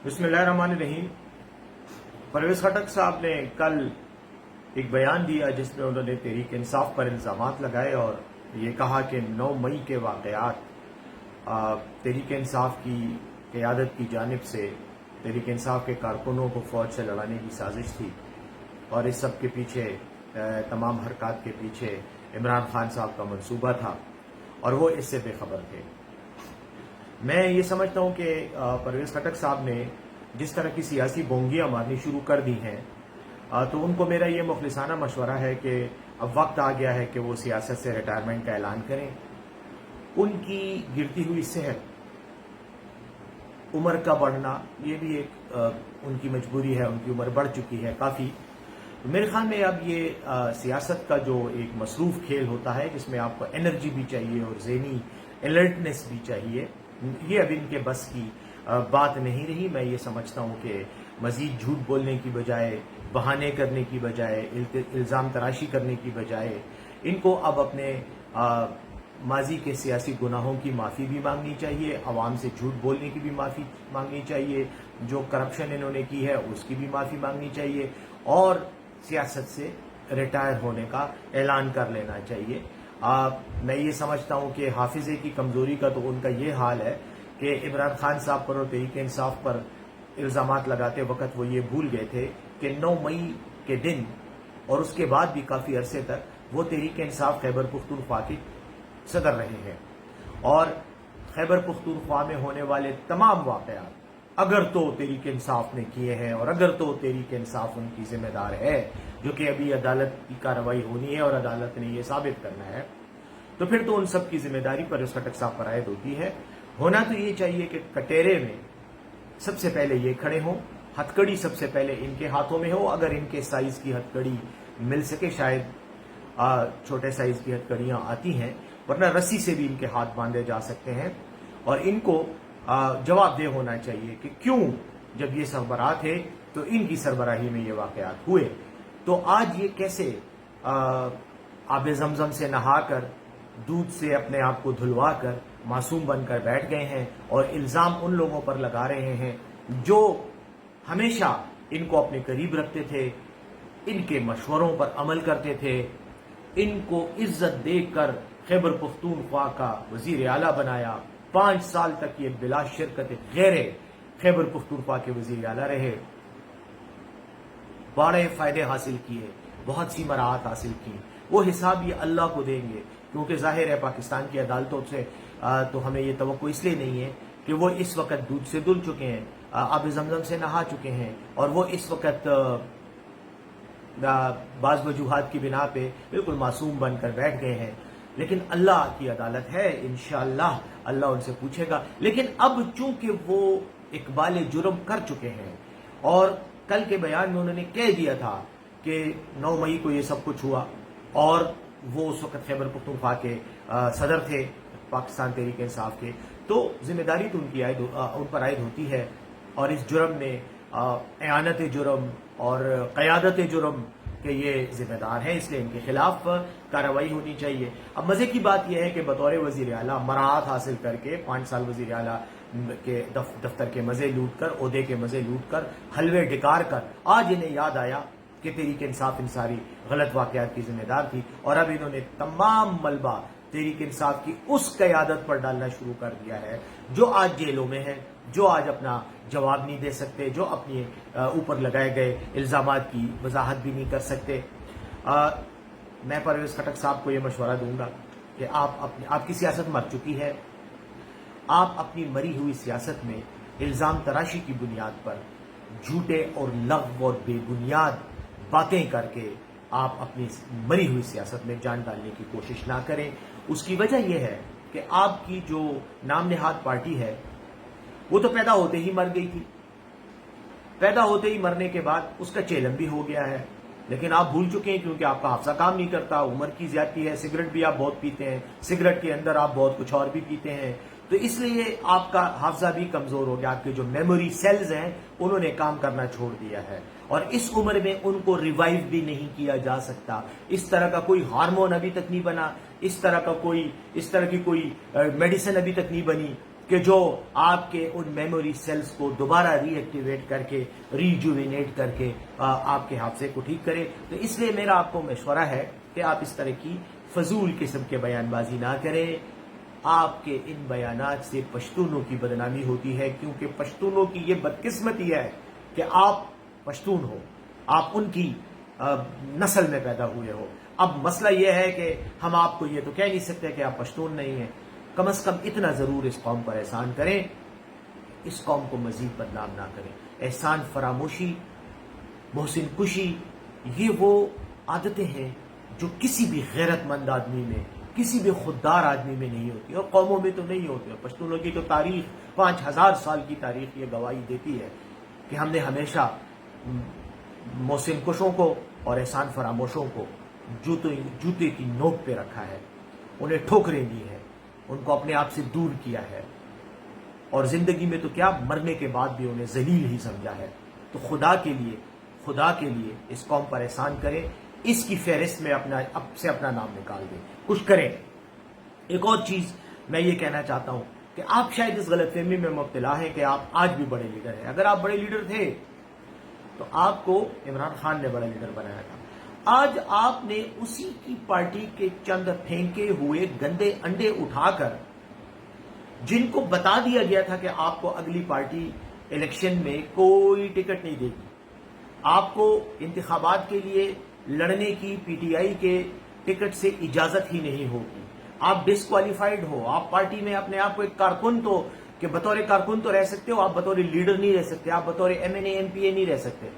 बिस्मिल्लाहिर्रहमानिर्रहीम। परवेज खटक साहब ने कल एक बयान दिया जिसमें उन्होंने तहरीक इंसाफ पर इल्ज़ामात लगाए और ये कहा कि 9 मई के वाक़यात तहरीक इंसाफ की क़यादत की जानिब से तहरीक इंसाफ के कारकुनों को फ़ौज से लड़ाने की साजिश थी और इस सब के पीछे तमाम हरकत के पीछे इमरान खान साहब का मंसूबा था और वो इससे बेखबर थे। मैं ये समझता हूँ कि परवेज खटक साहब ने जिस तरह की सियासी बोंगियाँ मारनी शुरू कर दी हैं तो उनको मेरा ये मुखलिसाना मशवरा है कि अब वक्त आ गया है कि वो सियासत से रिटायरमेंट का ऐलान करें। उनकी गिरती हुई सेहत, उम्र का बढ़ना, ये भी एक उनकी मजबूरी है, उनकी उम्र बढ़ चुकी है काफ़ी। मेरे ख्याल में अब ये सियासत का जो एक मसरूफ खेल होता है जिसमें आपको एनर्जी भी चाहिए और ज़हनी अलर्टनेस भी चाहिए, ये अब इनके बस की बात नहीं रही। मैं ये समझता हूँ कि मज़ीद झूठ बोलने की बजाय, बहाने करने की बजाय, इल्ज़ाम तराशी करने की बजाय इनको अब अपने माजी के सियासी गुनाहों की माफ़ी भी मांगनी चाहिए, अवाम से झूठ बोलने की भी माफ़ी मांगनी चाहिए, जो करप्शन इन्होंने की है उसकी भी माफ़ी मांगनी चाहिए और सियासत से रिटायर होने का ऐलान कर लेना चाहिए। मैं ये समझता हूँ कि हाफिज़े की कमज़ोरी का तो उनका ये हाल है कि इमरान खान साहब पर और तहरीक इंसाफ पर इल्ज़ामात लगाते वक्त वो ये भूल गए थे कि 9 मई के दिन और उसके बाद भी काफ़ी अरसे तक वो तहरीक इंसाफ खैबर पुख्तूनख्वा की सदर रहे हैं और खैबर पुख्तूनख्वा में होने वाले तमाम वाक़यात अगर तो तहरीक इंसाफ ने किए हैं और अगर तो तहरीक इंसाफ उनकी जिम्मेदार है, जो कि अभी अदालत की कार्रवाई होनी है और अदालत ने यह साबित करना है, तो फिर तो उन सब की जिम्मेदारी परवेज खटक साहब पर आयद होती है। होना तो ये चाहिए कि कटेरे में सबसे पहले ये खड़े हों, हथकड़ी सबसे पहले इनके हाथों में हो, अगर इनके साइज की हथकड़ी मिल सके, शायद छोटे साइज की हथकड़ियां आती हैं, वरना रस्सी से भी इनके हाथ बांधे जा सकते हैं और इनको जवाबदेह होना चाहिए कि क्यों जब ये सरबराह थे तो इनकी सरबराही में ये वाक़यात हुए। तो आज ये कैसे आबे ज़मज़म से नहाकर, दूध से अपने आप को धुलवा कर मासूम बनकर बैठ गए हैं और इल्ज़ाम उन लोगों पर लगा रहे हैं जो हमेशा इनको अपने करीब रखते थे, इनके मशवरों पर अमल करते थे, इनको इज्जत देकर खैबर पुख्तूनख्वा का वज़ीर आला बनाया। 5 साल तक ये बिला शिरकत गैरे खैबर पुख्तूनख्वा के वज़ीर आला रहे, बड़े फायदे हासिल किए, बहुत सी मराहत हासिल की। वो हिसाब ये अल्लाह को देंगे, क्योंकि जाहिर है पाकिस्तान की अदालतों से तो हमें ये तवक्को इसलिए नहीं है कि वो इस वक्त दूध से धुल चुके हैं, आब ज़मज़म से नहा चुके हैं और वो इस वक्त बाज़ वजूहात की बिना पे बिल्कुल मासूम बनकर बैठ गए हैं। लेकिन अल्लाह की अदालत है, इंशाअल्लाह अल्लाह उनसे पूछेगा। लेकिन अब चूंकि वो इकबाल जुर्म कर चुके हैं और कल के बयान में उन्होंने कह दिया था कि 9 मई को ये सब कुछ हुआ और वो उस वक्त खैबर पुख्तूनख्वा के सदर थे पाकिस्तान तहरीक इंसाफ के, तो जिम्मेदारी तो उन पर आयद होती है और इस जुर्म में एआनत जुर्म और क़यादत जुर्म के ये जिम्मेदार हैं, इसलिए इनके खिलाफ कार्रवाई होनी चाहिए। अब मजे की बात यह है कि बतौर वज़ीर आला मराहत हासिल करके 5 साल वज़ीर आला के दफ्तर के मजे लूट कर, ओहदे के मजे लूट कर, हलवे डिकार कर, आज इन्हें याद आया कि तहरीक इंसाफ इन सारी गलत वाक़यात की जिम्मेदार थी और अब इन्होंने तमाम मलबा तहरीक इंसाफ की उस क़यादत पर डालना शुरू कर दिया है जो आज जेलों में है, जो आज अपना जवाब नहीं दे सकते, जो अपने ऊपर लगाए गए इल्ज़ामात की वजाहत भी नहीं कर सकते। मैं परवेज खटक साहब को यह मशवरा दूंगा कि आपकी सियासत मर चुकी है। आप अपनी मरी हुई सियासत में इल्ज़ाम तराशी की बुनियाद पर झूठे और लग़्व और बेबुनियाद बातें करके आप अपनी मरी हुई सियासत में जान डालने की कोशिश ना करें। उसकी वजह यह है कि आपकी जो नाम नेहाद पार्टी है वो तो पैदा होते ही मर गई थी, पैदा होते ही मरने के बाद उसका चेलम भी हो गया है, लेकिन आप भूल चुके हैं क्योंकि आपका हाफसा काम नहीं करता, उम्र की ज्यादती है, सिगरेट भी आप बहुत पीते हैं, सिगरेट के अंदर आप बहुत कुछ और भी पीते हैं, तो इसलिए आपका हाफजा भी कमजोर हो गया। आपके जो मेमोरी सेल्स हैं उन्होंने काम करना छोड़ दिया है और इस उम्र में उनको रिवाइव भी नहीं किया जा सकता। इस तरह का कोई हार्मोन अभी तक नहीं बना, इस तरह की कोई मेडिसिन अभी तक नहीं बनी کہ جو آپ کے ان میموری سیلز کو دوبارہ ری ایکٹیویٹ کر کے ریجوینیٹ کر کے آپ کے حادثے کو ٹھیک کرے. تو اس لیے میرا آپ کو مشورہ ہے کہ آپ اس طرح کی فضول قسم کے بیان بازی نہ کریں. آپ کے ان بیانات سے پشتونوں کی بدنامی ہوتی ہے، کیونکہ پشتونوں کی یہ بدقسمتی ہے کہ آپ پشتون ہو، آپ ان کی نسل میں پیدا ہوئے ہو. اب مسئلہ یہ ہے کہ ہم آپ کو یہ تو کہہ نہیں سکتے کہ آپ پشتون نہیں ہیں. کم از کم اتنا ضرور اس قوم پر احسان کریں، اس قوم کو مزید بدنام نہ کریں. احسان فراموشی، محسن کشی، یہ وہ عادتیں ہیں جو کسی بھی غیرت مند آدمی میں، کسی بھی خوددار آدمی میں نہیں ہوتی، اور قوموں میں تو نہیں ہوتی. اور پشتونوں کی تو تاریخ 5000 سال کی تاریخ یہ گواہی دیتی ہے کہ ہم نے ہمیشہ محسن کشوں کو اور احسان فراموشوں کو جوتے کی نوک پہ رکھا ہے، انہیں ٹھوکریں دی ہے، ان کو اپنے آپ سے دور کیا ہے، اور زندگی میں تو کیا مرنے کے بعد بھی انہیں ذلیل ہی سمجھا ہے. تو خدا کے لیے اس قوم پر احسان کریں، اس کی فہرست میں اپنا نام نکال دیں، کچھ کریں. ایک اور چیز میں یہ کہنا چاہتا ہوں کہ آپ شاید اس غلط فہمی میں مبتلا ہیں کہ آپ آج بھی بڑے لیڈر ہیں. اگر آپ بڑے لیڈر تھے تو آپ کو عمران خان نے بڑا لیڈر بنایا تھا. آج آپ نے اسی کی پارٹی کے چند پھینکے ہوئے گندے انڈے اٹھا کر، جن کو بتا دیا گیا تھا کہ آپ کو اگلی پارٹی الیکشن میں کوئی ٹکٹ نہیں دے گی، آپ کو انتخابات کے لیے لڑنے کی پی ٹی آئی کے ٹکٹ سے اجازت ہی نہیں ہوگی، آپ ڈسکوالیفائڈ ہو. آپ پارٹی میں اپنے آپ کو ایک کارکن تو، کہ بطور کارکن تو رہ سکتے ہو، آپ بطور لیڈر نہیں رہ سکتے، آپ بطور M N A M P A نہیں رہ سکتے.